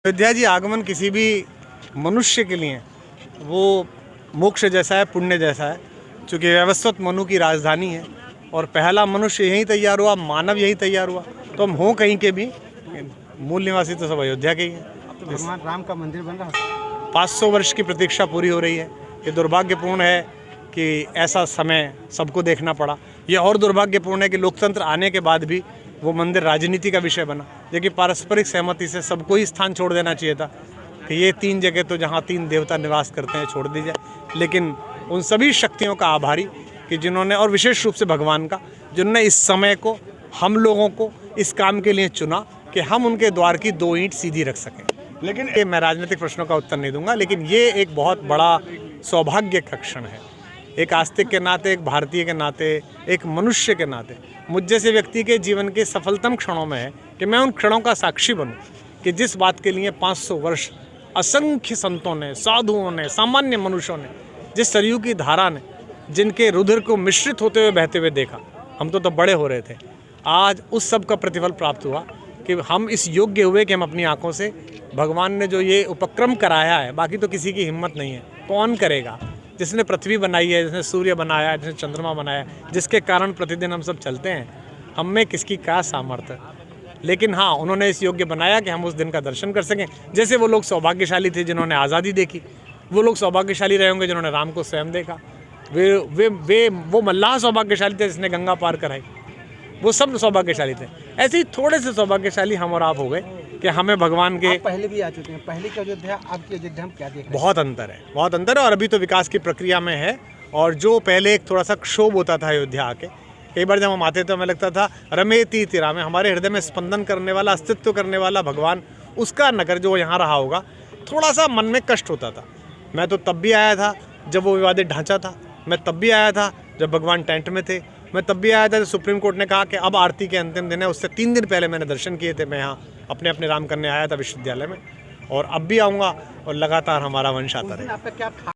अयोध्या जी आगमन किसी भी मनुष्य के लिए वो मोक्ष जैसा है, पुण्य जैसा है, क्योंकि व्यवस्थित मनु की राजधानी है और पहला मनुष्य यहीं तैयार हुआ, मानव यहीं तैयार हुआ। तो हम हों कहीं के भी, मूल निवासी तो सब अयोध्या के ही हैं। तो भगवान राम का मंदिर बन रहा है। 500 वर्ष की प्रतीक्षा पूरी हो रही है। ये दुर्भाग्यपूर्ण है कि ऐसा समय सबको देखना पड़ा। ये और दुर्भाग्यपूर्ण है कि लोकतंत्र आने के बाद भी वो मंदिर राजनीति का विषय बना, जबकि पारस्परिक सहमति से सबको ही स्थान छोड़ देना चाहिए था कि ये 3 जगह तो जहाँ 3 देवता निवास करते हैं छोड़ दी जाए। लेकिन उन सभी शक्तियों का आभारी कि जिन्होंने, और विशेष रूप से भगवान का, जिन्होंने इस समय को, हम लोगों को इस काम के लिए चुना कि हम उनके द्वार की 2 ईंट सीधी रख सकें। लेकिन ये मैं राजनीतिक प्रश्नों का उत्तर नहीं दूंगा, लेकिन ये एक बहुत बड़ा सौभाग्य का क्षण है। एक आस्तिक के नाते, एक भारतीय के नाते, एक मनुष्य के नाते मुझ जैसे व्यक्ति के जीवन के सफलतम क्षणों में है कि मैं उन क्षणों का साक्षी बनूं कि जिस बात के लिए 500 वर्ष असंख्य संतों ने, साधुओं ने, सामान्य मनुष्यों ने, जिस सरयू की धारा ने, जिनके रुधिर को मिश्रित होते हुए बहते हुए देखा, हम तो बड़े हो रहे थे। आज उस सब का प्रतिफल प्राप्त हुआ कि हम इस योग्य हुए कि हम अपनी आंखों से भगवान ने जो ये उपक्रम कराया है, बाकी तो किसी की हिम्मत नहीं है, कौन करेगा? जिसने पृथ्वी बनाई है, जिसने सूर्य बनाया है, जिसने चंद्रमा बनाया है, जिसके कारण प्रतिदिन हम सब चलते हैं, हम में किसकी क्या सामर्थ्य। लेकिन हाँ, उन्होंने इस योग्य बनाया कि हम उस दिन का दर्शन कर सकें। जैसे वो लोग सौभाग्यशाली थे जिन्होंने आज़ादी देखी, वो लोग सौभाग्यशाली रहे होंगे जिन्होंने राम को स्वयं देखा। वो मल्लाह सौभाग्यशाली थे जिसने गंगा पार कराई, वो सब सौभाग्यशाली थे। ऐसे ही थोड़े से सौभाग्यशाली हम और आप हो गए कि हमें भगवान के, पहले भी आ चुके हैं, पहले की अयोध्या अब की अयोध्या हम क्या देख रहे हैं? बहुत अंतर है, बहुत अंतर है, और अभी तो विकास की प्रक्रिया में है। और जो पहले एक थोड़ा सा क्षोभ होता था अयोध्या आके, कई बार जब हम आते तो हमें लगता था रमेती तिरा में, हमारे हृदय में स्पंदन करने वाला, अस्तित्व करने वाला भगवान, उसका नगर जो यहाँ रहा होगा, थोड़ा सा मन में कष्ट होता था। मैं तो तब भी आया था जब वो विवादित ढांचा था, मैं तब भी आया था जब भगवान टेंट में थे, मैं तब भी आया था जब सुप्रीम कोर्ट ने कहा कि अब आरती के अंतिम दिन है। उससे 3 दिन पहले मैंने दर्शन किए थे, मैं यहाँ अपने राम करने आया था विश्वविद्यालय में, और अब भी आऊँगा और लगातार हमारा वंश आता रहेगा।